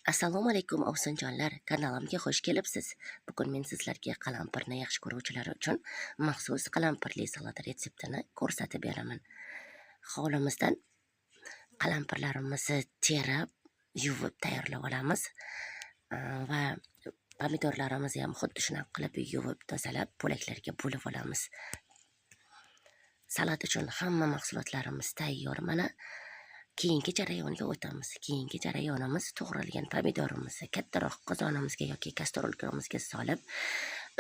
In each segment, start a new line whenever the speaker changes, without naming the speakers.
Assalomu alaykum ovsinjonlar, kanalimga xush kelibsiz. Bugun men sizlarga qalampirni yaxshi ko'ruvchilar uchun maxsus qalampirli salat retseptini ko'rsatib beraman. Hovlimizdan qalampirlarimizni terib, yuvib tayyorlab olamiz va pomidorlarimizni ham xuddi shunaqa qilib yuvib, tozalab, bo'laklarga bo'lib olamiz. Salat uchun hamma mahsulotlarimiz tayyor. Mana keyingi jarayonga o'tamiz. Keyingi jarayonimiz to'g'ralgan pomidorimizni kattaroq qozonimizga yoki kastrolkamizga solib,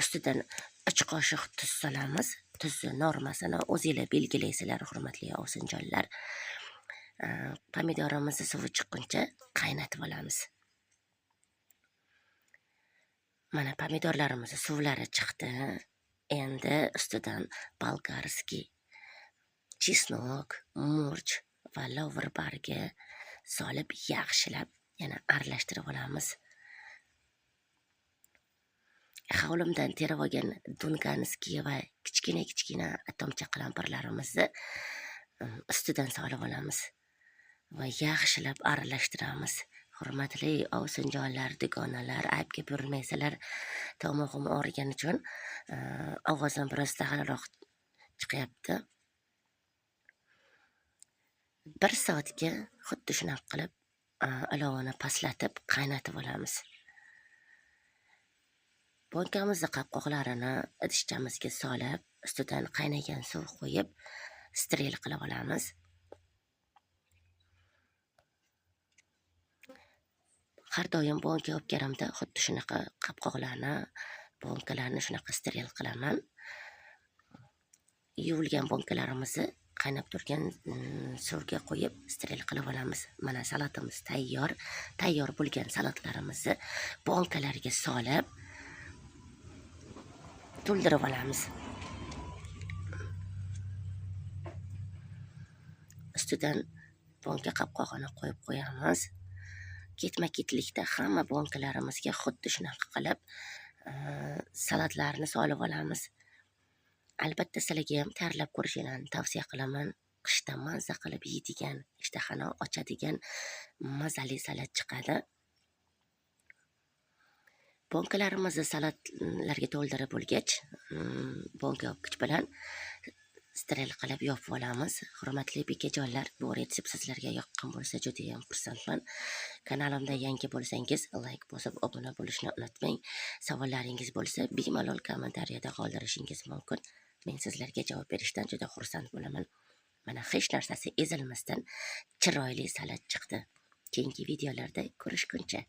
ustidan 3 qoshiq tuz solamiz. Tuzni normasini o'zingizlar belgilaysizlar, hurmatli ovsinjonlar. Pomidorimizni suvi chiqquncha qaynatib olamiz. Mana pomidorlarimizni suvlari chiqdi. Endi ustidan bolgarskiy, chesnok, murch va lovr bargi solib yaxshilab yana aralashtirib olamiz. Hovlimdan terib olgan dunganskiy va kichkina atomcha qalampirlarimizni ustidan solib olamiz va yaxshilab aralashtiramiz. Hurmatli ovsinjonlar, dugonalar, aybga burmaysizlar. Tomog'im og'rigani uchun ovozim biroz daxalroq chiqyapti. 1 soatga xuddi shunaqa qilib olovini pastlatib qaynatib olamiz. Bonkamizni qopqoqlarini idishchamizga solib, ustidan qaynagan suv qo'yib, steril qilib olamiz. Har doim bonka olib kelamda xuddi shunaqa qopqoqlarni, bonkalarni shunaqa steril qilaman. Yuvilgan bonkalarimizni qaynab turgan suvga qo'yib steril qilib olamiz. Mana salatimiz tayyor. Tayyor bo'lgan salatlarimizni bonkalarga solib to'ldirib olamiz. Ustidan bonka qopqog'ini qo'yib qo'yamiz. Ketma-ketlikda hamma bonkalarimizga xuddi shunaqa qilib salatlarni solib olamiz. Albatta sizlarga ham tayyorlab ko'rishingizni tavsiya qilaman. Qishda mazza qilib yeydigan, ishtahani ochadigan mazali salat chiqadi. Bonkalarimizni salatlarga to'ldirib bo'lgach, bonka yopgich bilan steril qilib yopib olamiz. Hurmatli bekajonlar, bu retsept sizlarga yoqqan bo'lsa juda ham xursandman. Kanalimda yangi bo'lsangiz, like bosib obuna bo'lishni unutmang. Savollaringiz bo'lsa, bemalol kommentariyada qoldirishingiz mumkin. Men sizlarga javob berishdan juda xursand bo'laman. Mana hech narsasi ezilmasdan chiroyli salat chiqdi. Keyingi videolarda ko'rishguncha